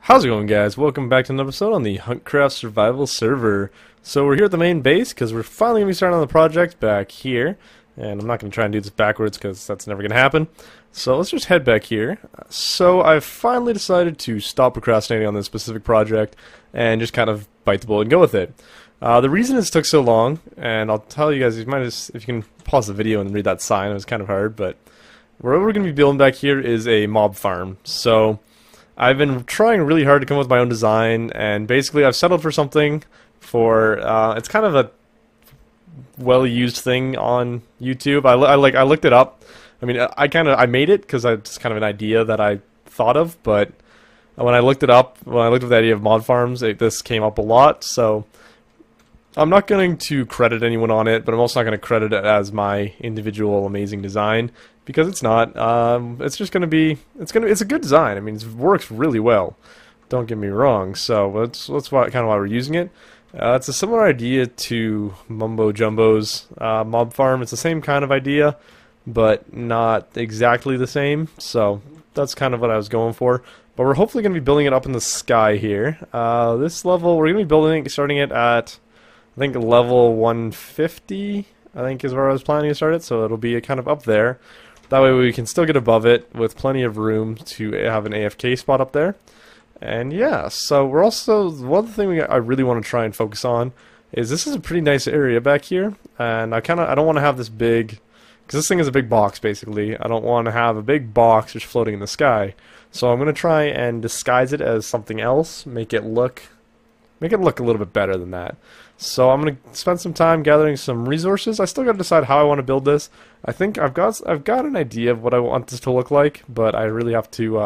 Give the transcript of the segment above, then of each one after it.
How's it going, guys? Welcome back to another episode on the HuntCraft survival server. So we're here at the main base because we're finally going to be starting on the project back here. And I'm not going to try and do this backwards because that's never going to happen. So let's just head back here. So I've finally decided to stop procrastinating on this specific project and just kind of bite the bullet and go with it. The reason it took so long, and I'll tell you guys, if you can pause the video and read that sign, it was kind of hard, but what we're going to be building back here is a mob farm. So I've been trying really hard to come up with my own design, and basically I've settled for something for, it's kind of a well-used thing on YouTube. I looked it up. I mean, I made it because it's kind of an idea that I thought of, but when I looked it up, when I looked at the idea of mod farms, this came up a lot, so I'm not going to credit anyone on it, but I'm also not going to credit it as my individual amazing design, because it's not. It's just going to be, it's a good design. I mean, it works really well. Don't get me wrong. So that's kind of why we're using it. It's a similar idea to Mumbo Jumbo's mob farm. It's the same kind of idea, but not exactly the same. So that's kind of what I was going for. But we're hopefully going to be building it up in the sky here. This level, we're going to be building, starting it at, I think, level 150, I think is where I was planning to start it, so it'll be kind of up there. That way we can still get above it with plenty of room to have an AFK spot up there. And yeah, so we're also, one other thing I really want to try and focus on is this is a pretty nice area back here, and I don't want to have this big, because this thing is a big box basically. I don't want to have a big box just floating in the sky. So I'm going to try and disguise it as something else, make it look a little bit better than that. So I'm going to spend some time gathering some resources. I still got to decide how I want to build this. I think I've got an idea of what I want this to look like, but I really have to,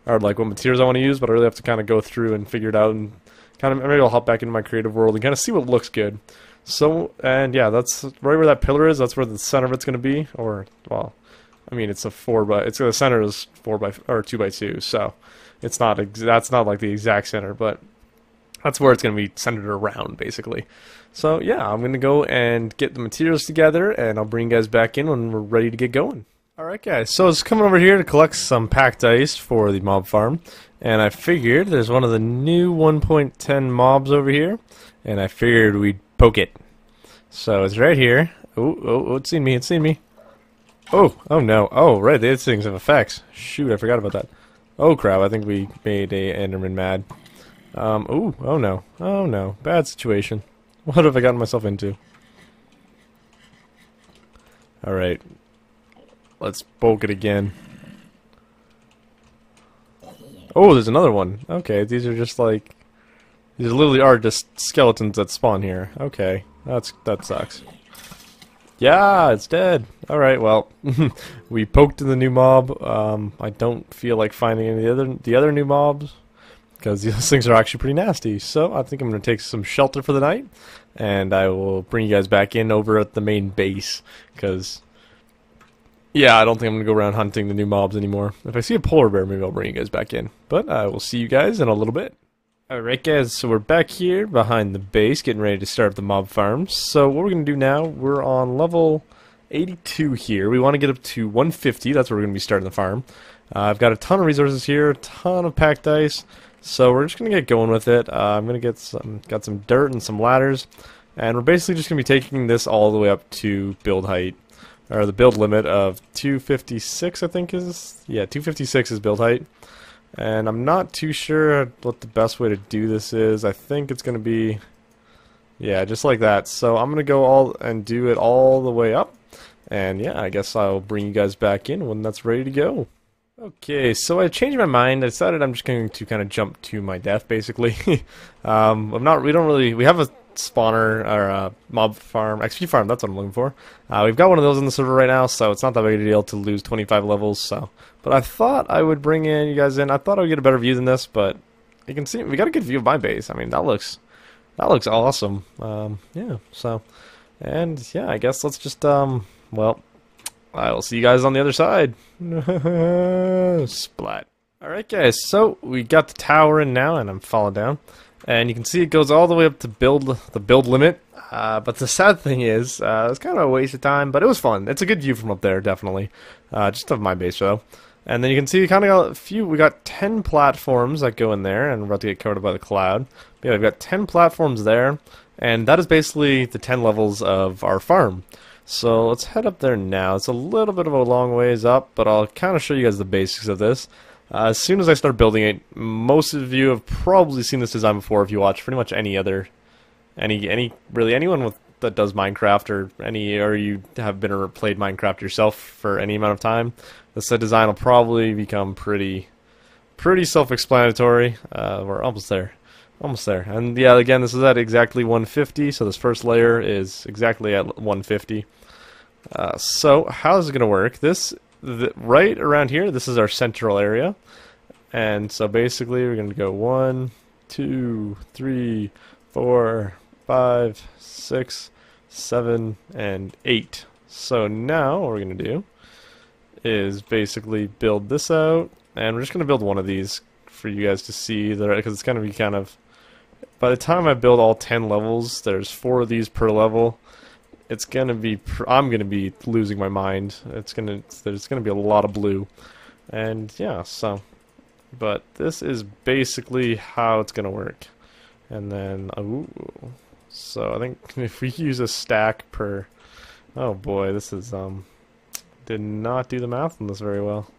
or like what materials I want to use, but I really have to kind of go through and figure it out, and kind of maybe I'll hop back into my creative world and kind of see what looks good. So, and yeah, that's right where that pillar is. That's where the center of it's going to be, or well, I mean it's the center is 2x2, so it's not that's not like the exact center, but that's where it's going to be centered around, basically. So, yeah, I'm going to go and get the materials together, and I'll bring you guys back in when we're ready to get going. Alright, guys, so I was coming over here to collect some packed ice for the mob farm, and I figured there's one of the new 1.10 mobs over here, and I figured we'd poke it. So, it's right here. Oh, it's seen me, Oh no. Oh, right, these things have effects. Shoot, I forgot about that. Oh, crap, I think we made a Enderman mad. Oh no, bad situation. What have I gotten myself into? Alright, let's poke it again. Oh, there's another one. Okay, these are just like, these literally are just skeletons that spawn here. Okay, that sucks. Yeah, it's dead. Alright, well, we poked in the new mob. I don't feel like finding any of the other new mobs, because these things are actually pretty nasty. So I think I'm going to take some shelter for the night, and I will bring you guys back in over at the main base, because, yeah, I don't think I'm going to go around hunting the new mobs anymore. If I see a polar bear, maybe I'll bring you guys back in. But I will see you guys in a little bit. Alright guys, so we're back here behind the base, getting ready to start the mob farms. So what we're going to do now, we're on level 82 here. We want to get up to 150, that's where we're going to be starting the farm. I've got a ton of resources here, a ton of packed ice. So we're just gonna get going with it. I'm gonna got some dirt and some ladders, and we're basically just gonna be taking this all the way up to build height, or the build limit of 256. I think is 256 is build height, and I'm not too sure what the best way to do this is. I think it's gonna be just like that. So I'm gonna go do it all the way up, and yeah, I guess I'll bring you guys back in when that's ready to go. Okay, so I changed my mind. I decided I'm just going to kind of jump to my death, basically. We have a spawner, or a mob farm, XP farm, that's what I'm looking for. We've got one of those in the server right now, so it's not that big a deal to lose 25 levels, so. But I thought I would bring you guys in. I thought I would get a better view than this, but you can see, we got a good view of my base. I mean, that looks awesome. Yeah, so, and yeah, I guess let's just, well, I'll see you guys on the other side. Splat. Alright guys, so we got the tower in now, and I'm falling down. And you can see it goes all the way up to the build limit. But the sad thing is, it was kind of a waste of time, but it was fun. It's a good view from up there, definitely. Just of my base though. And then you can see we kind of got a few. We got 10 platforms that go in there, and we're about to get covered by the cloud. But yeah, we've got 10 platforms there, and that is basically the 10 levels of our farm. So let's head up there now. It's a little bit of a long ways up, but I'll kind of show you guys the basics of this. As soon as I start building it, most of you have probably seen this design before if you watch pretty much really anyone that does Minecraft or you have been or played Minecraft yourself for any amount of time. This design will probably become pretty self-explanatory. We're almost there. Almost there. And yeah, again, this is at exactly 150, so this first layer is exactly at 150. So how's it going to work? Right around here, this is our central area. And so basically we're going to go 1, 2, 3, 4, 5, 6, 7, and 8. So now what we're going to do is basically build this out, and we're just going to build one of these for you guys to see, because it's going to be kind of, by the time I build all 10 levels, there's 4 of these per level. It's going to be, I'm going to be losing my mind. There's going to be a lot of blue. And yeah, so, but this is basically how it's going to work. And then, ooh, so I think if we use a stack per, oh boy, this is, did not do the math on this very well.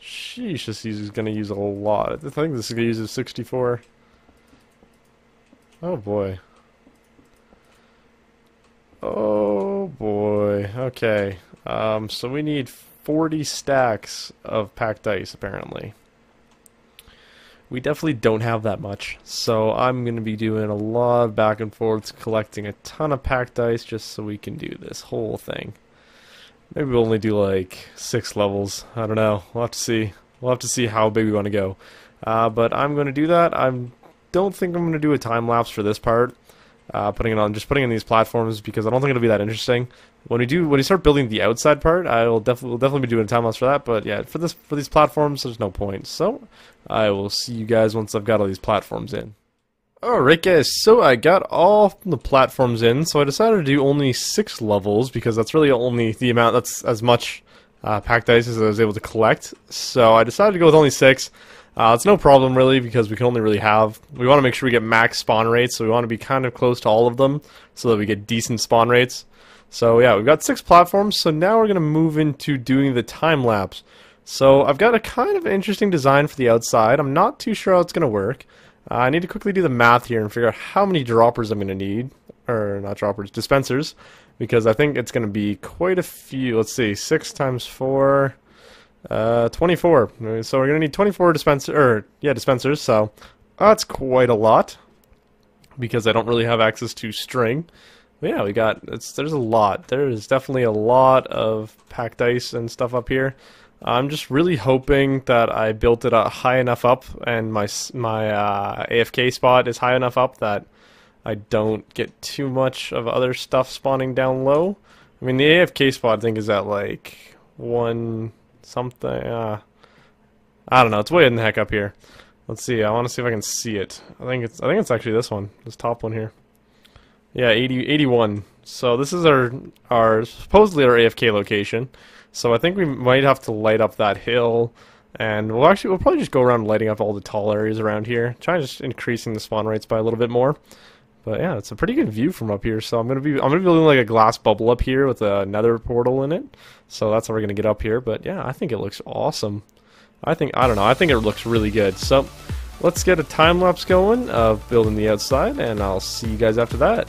Sheesh, this is going to use a lot. I think this is going to use 64. Oh boy. Oh boy. Okay. So we need 40 stacks of packed ice, apparently. We definitely don't have that much. So I'm going to be doing a lot of back and forths, collecting a ton of packed ice just so we can do this whole thing. Maybe we'll only do like 6 levels. I don't know. We'll have to see. We'll have to see how big we want to go. But I'm going to do that. I don't think I'm going to do a time lapse for this part. Just putting in these platforms because I don't think it'll be that interesting. When we start building the outside part, we'll definitely be doing a time lapse for that. But yeah, for these platforms, there's no point. So I will see you guys once I've got all these platforms in. Alright guys, so I got all the platforms in, so I decided to do only 6 levels because that's really only the amount, that's as much packed ice as I was able to collect. So I decided to go with only 6. It's no problem really because we can only really we want to make sure we get max spawn rates, so we want to be kind of close to all of them so that we get decent spawn rates. So yeah, we've got 6 platforms, so now we're going to move into doing the time lapse. So I've got a kind of interesting design for the outside. I'm not too sure how it's going to work. I need to quickly do the math here and figure out how many droppers I'm going to need. Or, not droppers, dispensers. Because I think it's going to be quite a few. Let's see, 6 times 4, 24. So we're going to need 24 dispensers. So that's quite a lot. Because I don't really have access to string. But yeah, there's a lot. There's definitely a lot of packed ice and stuff up here. I'm just really hoping that I built it high enough up and my AFK spot is high enough up that I don't get too much of other stuff spawning down low. I mean, the AFK spot I think is at like 1 something. I don't know. It's way in the heck up here. Let's see. I want to see if I can see it. I think it's actually this one, this top one here. Yeah, 81. So this is our supposedly our AFK location. So I think we might have to light up that hill, and we'll probably just go around lighting up all the tall areas around here, trying just increasing the spawn rates by a little bit more. But yeah, it's a pretty good view from up here. So I'm gonna be building like a glass bubble up here with a nether portal in it. So that's how we're gonna get up here. But yeah, I think it looks awesome. I think it looks really good. So let's get a time lapse going of building the outside, and I'll see you guys after that.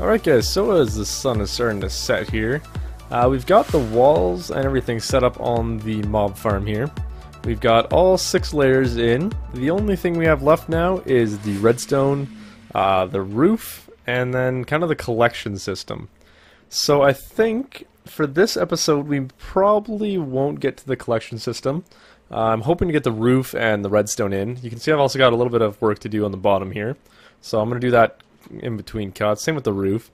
Alright guys, so as the sun is starting to set here, we've got the walls and everything set up on the mob farm here. We've got all 6 layers in. The only thing we have left now is the redstone, the roof, and then kind of the collection system. So I think for this episode we probably won't get to the collection system. I'm hoping to get the roof and the redstone in. You can see I've also got a little bit of work to do on the bottom here. So I'm going to do that in between cuts. Same with the roof.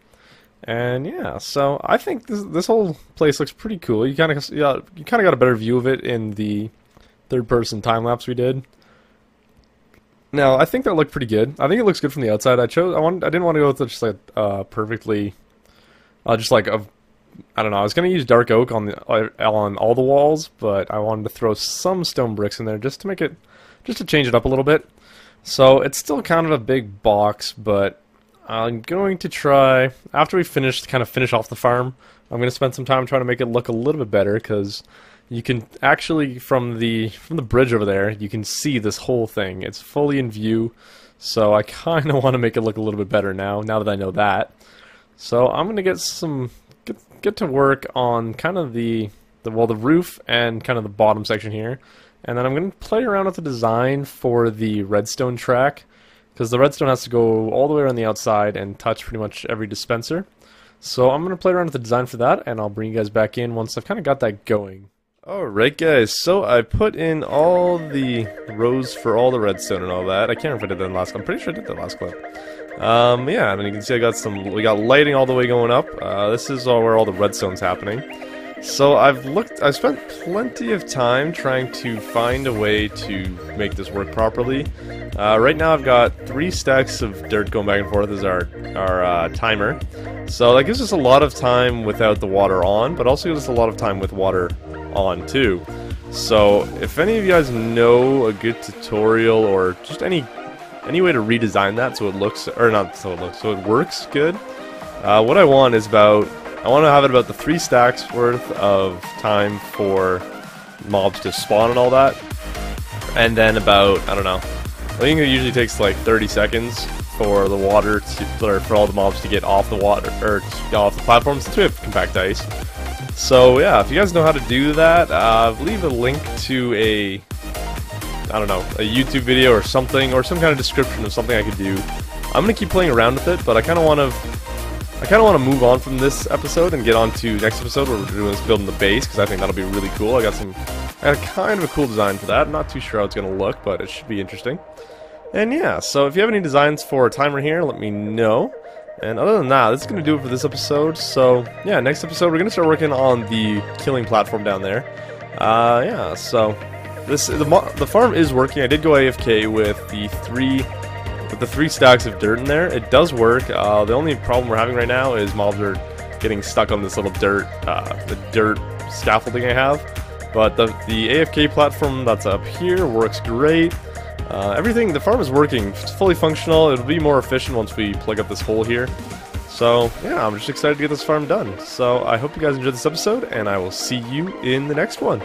And yeah, so I think this whole place looks pretty cool. You kind of got a better view of it in the third-person time-lapse we did. Now, I think that looked pretty good. I think it looks good from the outside. I didn't want to go with just like perfectly, just like a, I don't know. I was gonna use dark oak on all the walls, but I wanted to throw some stone bricks in there just to make it, just to change it up a little bit. So it's still kind of a big box, but I'm going to try, after we finish off the farm, I'm going to spend some time trying to make it look a little bit better, because you can actually, from the bridge over there, you can see this whole thing. It's fully in view, so I kind of want to make it look a little bit better now that I know that. So I'm going to get to work on kind of the roof and kind of the bottom section here. And then I'm going to play around with the design for the redstone track, because the redstone has to go all the way around the outside and touch pretty much every dispenser. So I'm going to play around with the design for that, and I'll bring you guys back in once I've kind of got that going. Alright guys, so I put in all the rows for all the redstone and all that. I can't remember if I did that in the last clip. I'm pretty sure I did that last clip. Yeah, and you can see we got lighting all the way going up. This is where all the redstone's happening. So I've spent plenty of time trying to find a way to make this work properly. Right now I've got 3 stacks of dirt going back and forth as our timer. So that gives us a lot of time without the water on, but also gives us a lot of time with water on too. So if any of you guys know a good tutorial or just any way to redesign that so it looks, or not so it looks, so it works good, what I want to have it about the 3 stacks worth of time for mobs to spawn and all that, and then about, I don't know, I think it usually takes like 30 seconds for the water for all the mobs to get off the water, or off the platform, since we have compact ice. So yeah, if you guys know how to do that, leave a link to a YouTube video or something, or some kind of description of something I could do. I'm gonna keep playing around with it, but I kind of want to move on from this episode and get on to next episode where we're doing building the base, because I think that'll be really cool. I got kind of a cool design for that. I'm not too sure how it's gonna look, but it should be interesting. And yeah, so if you have any designs for a timer here, let me know. And other than that, that's going to do it for this episode. So, yeah, next episode we're going to start working on the killing platform down there. Yeah, so the farm is working. I did go AFK with the 3 stacks of dirt in there. It does work. The only problem we're having right now is mobs are getting stuck on this little dirt, the dirt scaffolding I have. But the AFK platform that's up here works great. The farm is working. It's fully functional. It'll be more efficient once we plug up this hole here. So, yeah, I'm just excited to get this farm done. So, I hope you guys enjoyed this episode, and I will see you in the next one.